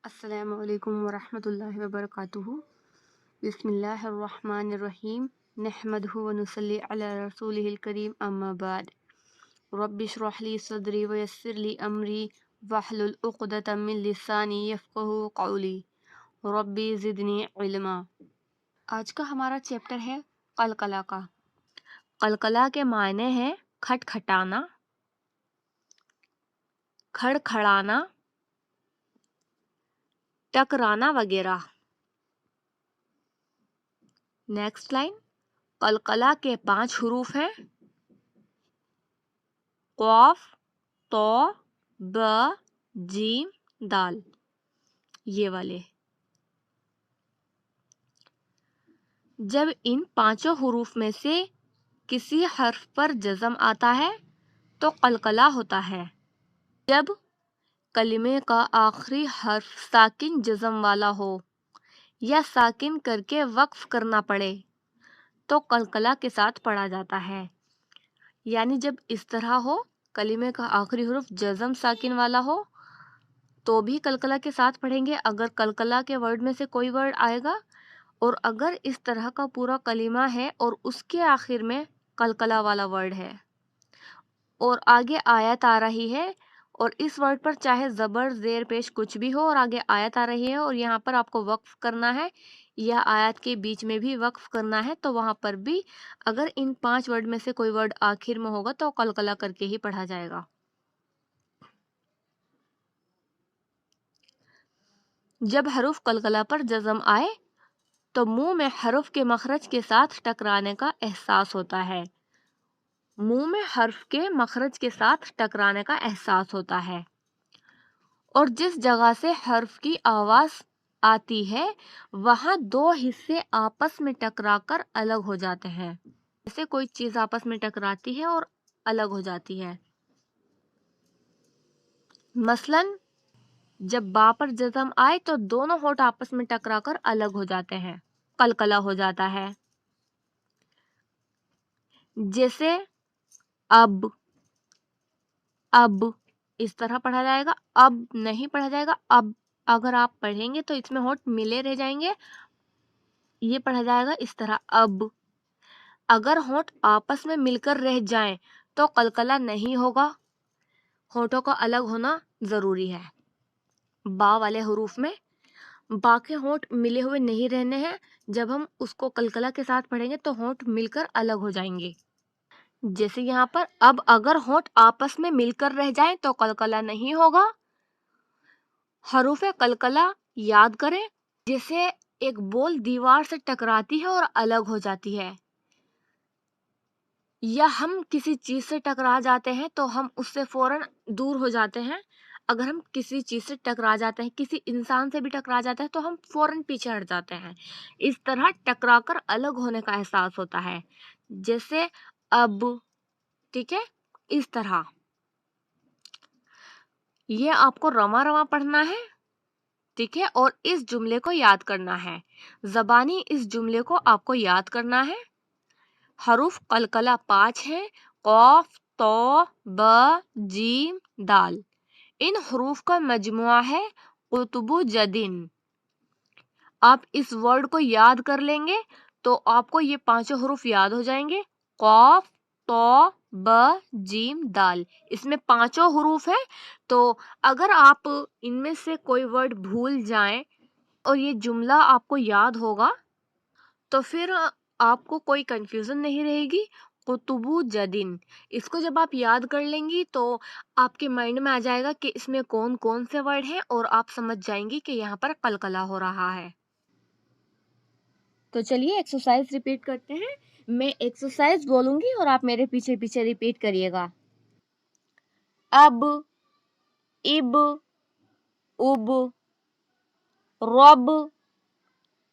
السلام علیکم ورحمۃ اللہ وبرکاتہ۔ بسم اللہ الرحمن الرحیم، نحمدہ ونصلی علی رسولہ الکریم، اما بعد۔ رب اشرح لی صدری ویسر لی امری واحلل عقدۃ من لسانی یفقہوا قولی، ربی زدنی علما۔ آج کا ہمارا چیپٹر ہے قلقلہ کا۔ قلقلہ کے معنی ہیں کھٹکھٹانا، کھڑکھڑانا، ٹکرانا وغیرہ۔ نیکسٹ لائن، قلقلہ کے 5 حروف ہیں قاف، تو، ب، جیم، دال، یہ والے۔ جب ان 5 حروف میں سے کسی حرف پر جزم آتا ہے تو قلقلہ ہوتا ہے۔ جب کلمے کا آخری حرف ساکن جزم والا ہو یا ساکن کر کے وقف کرنا پڑے تو قلقلہ کے ساتھ پڑھا جاتا ہے۔ یعنی جب اس طرح ہو، کلمے کا آخری حرف جزم ساکن والا ہو تو بھی قلقلہ کے ساتھ پڑھیں گے اگر قلقلہ کے ورڈ میں سے کوئی ورڈ آئے گا، اور اگر اس طرح کا پورا کلمہ ہے اور اس کے آخر میں قلقلہ والا ورڈ ہے اور آگے آیت آ رہی ہے اور اس ورڈ پر چاہے زبر زیر پیش کچھ بھی ہو اور آگے آیت آ رہی ہے اور یہاں پر آپ کو وقف کرنا ہے یا آیت کے بیچ میں بھی وقف کرنا ہے، تو وہاں پر بھی اگر ان 5 ورڈ میں سے کوئی ورڈ آخر میں ہوگا تو قلقلہ کر کے ہی پڑھا جائے گا۔ جب حرف قلقلہ پر جزم آئے تو منہ میں حرف کے مخرج کے ساتھ ٹکرانے کا احساس ہوتا ہے۔ منہ میں حرف کے مخرج کے ساتھ ٹکرانے کا احساس ہوتا ہے، اور جس جگہ سے حرف کی آواز آتی ہے وہاں 2 حصے آپس میں ٹکرا کر الگ ہو جاتے ہیں، جیسے کوئی چیز آپس میں ٹکراتی ہے اور الگ ہو جاتی ہے۔ مثلا جب با پر جزم آئے تو دونوں ہونٹ آپس میں ٹکرا کر الگ ہو جاتے ہیں، قلقلہ ہو جاتا ہے۔ جیسے اب، اب اس طرح پڑھا جائے گا، اب نہیں پڑھا جائے گا۔ اب اگر آپ پڑھیں گے تو اس میں ہونٹ ملے رہ جائیں گے، یہ پڑھا جائے گا اس طرح اب۔ اگر ہونٹ آپس میں مل کر رہ جائیں تو قلقلہ نہیں ہوگا، ہونٹوں کا الگ ہونا ضروری ہے۔ با والے حروف میں با کے ہونٹ ملے ہوئے نہیں رہنے ہیں، جب ہم اس کو قلقلہ کے ساتھ پڑھیں گے تو ہونٹ مل کر الگ ہو جائیں گے۔ جیسے یہاں پر اب اگر ہونٹ آپس میں مل کر رہ جائیں تو قلقلہ نہیں ہوگا۔ حروف قلقلہ یاد کریں، جیسے ایک بول دیوار سے ٹکراتی ہے اور الگ ہو جاتی ہے، یا ہم کسی چیز سے ٹکرا جاتے ہیں تو ہم اس سے فوراً دور ہو جاتے ہیں۔ اگر ہم کسی چیز سے ٹکرا جاتے ہیں، کسی انسان سے بھی ٹکرا جاتے ہیں تو ہم فوراً پیچھے ہٹ جاتے ہیں۔ اس طرح ٹکرا کر الگ ہونے کا احساس ہوتا ہے، جیسے اب، ٹھیک ہے، اس طرح۔ یہ آپ کو رواں رواں پڑھنا ہے، ٹھیک ہے، اور اس جملے کو یاد کرنا ہے، زبانی اس جملے کو آپ کو یاد کرنا ہے۔ حروف قلقلہ 5 ہیں، قاف، تو، ب، جیم، دال۔ ان حروف کا مجموعہ ہے قطب جدن۔ آپ اس ورڈ کو یاد کر لیں گے تو آپ کو یہ 5 حروف یاد ہو جائیں گے، قاف، تو، ب، جیم، دال۔ اس میں 5 حروف ہیں، تو اگر آپ ان میں سے کوئی ورڈ بھول جائیں اور یہ جملہ آپ کو یاد ہوگا تو پھر آپ کو کوئی کنفیوژن نہیں رہے گی۔ قطب جدن، اس کو جب آپ یاد کر لیں گی تو آپ کے مائنڈ میں آ جائے گا کہ اس میں کون کون سے ورڈ ہیں اور آپ سمجھ جائیں گی کہ یہاں پر قلقلہ ہو رہا ہے۔ تو چلیے ایکسرسائز ریپیٹ کرتے ہیں۔ میں ایکسرسائز بولوں گی اور آپ میرے پیچھے پیچھے ریپیٹ کریے گا۔ اب، اب، اب، رب،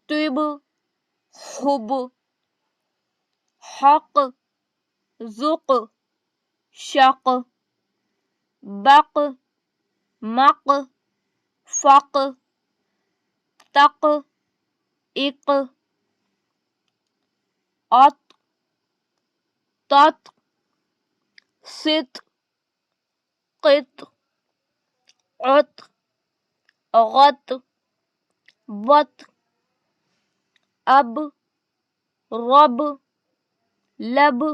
طب، حب، حق، ذق، شق، بق، مق، فق، تق، اق، ات، تت، ست، قط، عت، غت وط اب رب لب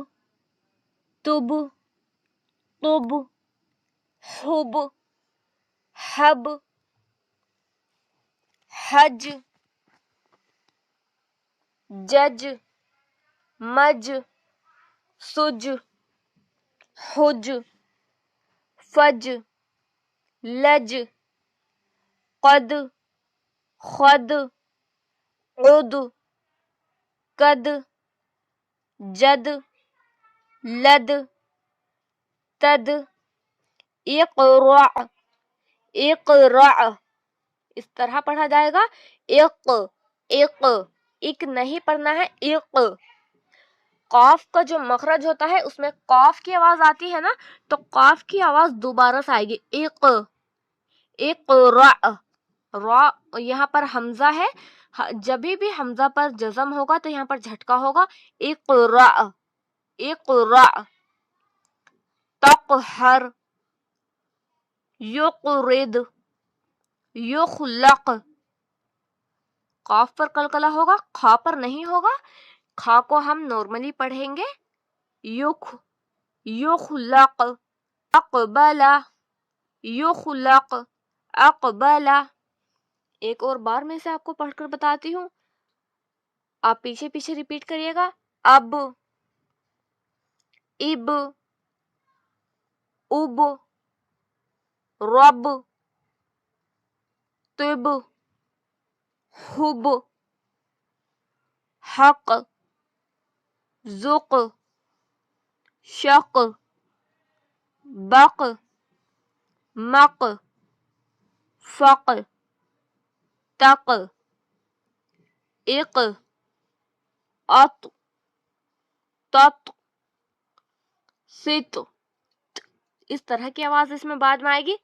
تب طب حب حب حج جج مج سج حج فج لج قد خد عد قد جد لد تد اقرع اقرع اس طرح پڑھا جائے گا ایک نہیں پڑھنا ہے قاف کا جو مخرج ہوتا ہے اس میں قاف کی آواز آتی ہے نا تو قاف کی آواز دوبارہ سے آئے گی را یہاں پر حمزہ ہے جب بھی حمزہ پر جزم ہوگا تو یہاں پر جھٹکا ہوگا اقرا تقہر یقرد یخلق قاف پر قلقلہ ہوگا کھا پر نہیں ہوگا کھا کو ہم نارملی پڑھیں گے یخلق اقبل یخلق اقبل ایک اور بار میں سے آپ کو پڑھ کر بتاتی ہوں آپ پیچھے پیچھے ریپیٹ کریے گا اب اب اب رب طب حب حق ذق شق بق مق فق تق اق اط تط ست اس طرح کی آواز اس میں بعد میں آئے گی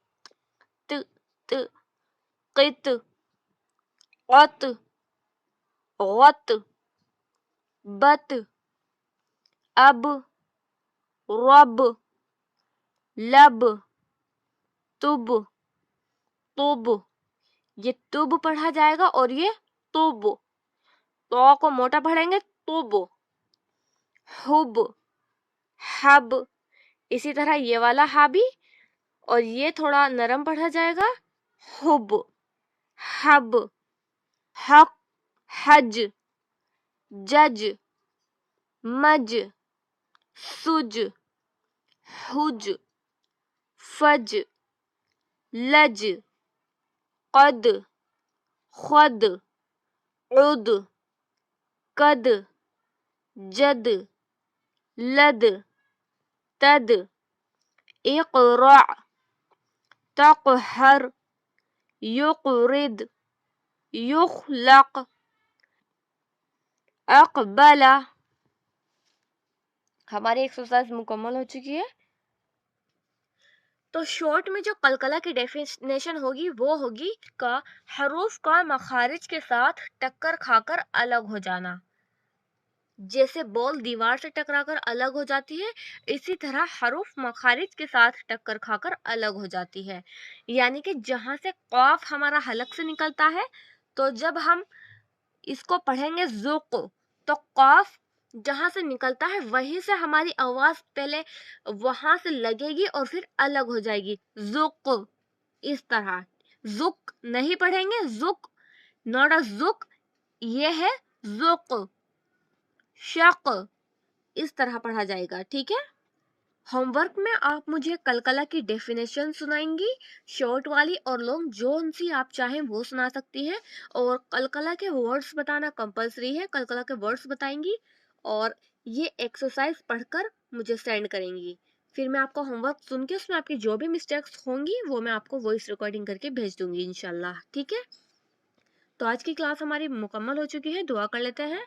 قط قط غت بت اب رب لب تب طب یہ تب پڑھا جائے گا اور یہ طب تو کو موٹا پڑھیں گے طب حب حب اسی طرح یہ والا ہا بھی اور یہ تھوڑا نرم پڑھا جائے گا حب حب حق حج جج مج سج حج فج لج قد خد عد قد جد لد تد اقرع تقہر یقرد یخلق اقبل ہماری ایکسرسائز مکمل ہو چکی ہے. تو شارٹ میں جو قلقلہ کی ڈیفینیشن ہوگی وہ ہوگی کا حروف کا مخارج کے ساتھ ٹکر کھا کر الگ ہو جانا. جیسے بال دیوار سے ٹکرا کر الگ ہو جاتی ہے اسی طرح حروف مخارج کے ساتھ ٹکر کھا کر الگ ہو جاتی ہے. یعنی کہ جہاں سے قاف ہمارا حلق سے نکلتا ہے تو جب ہم اس کو پڑھیں گے ذوق تو قاف جہاں سے نکلتا ہے وہیں سے ہماری آواز پہلے وہاں سے لگے گی اور پھر الگ ہو جائے گی. ذوق اس طرح ذوق نہیں پڑھیں گے ذوق ناٹ اے ذوق یہ ہے ذوق. شق اس طرح پڑھا جائے گا. ٹھیک ہے. ہوم ورک میں آپ مجھے قلقلہ کی ڈیفینیشن سنائیں گی شارٹ والی اور لانگ جو ان سی آپ چاہیں وہ سنا سکتی ہیں اور قلقلہ کے ورڈز بتانا کمپلسری ہے. قلقلہ کے ورڈز بتائیں گی اور یہ ایکسرسائز پڑھ کر مجھے سینڈ کریں گی. پھر میں آپ کو ہوم ورک سن کے اس میں آپ کی جو بھی مسٹیکس ہوں گی وہ میں آپ کو وائس ریکارڈنگ کر کے بھیج دوں گی انشاءاللہ. ٹھیک ہے. تو آج کی کلاس ہماری مکمل ہو چکی ہے. دعا کر لیتے ہیں.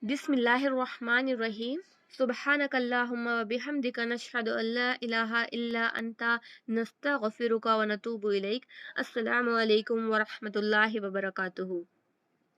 بسم اللہ الرحمن الرحیم. سبحانک اللہم و بحمدک نشہد ان لا الہ الا انت نستغفرک و نتوب الیک. السلام علیکم ورحمۃ اللہ وبرکاتہ.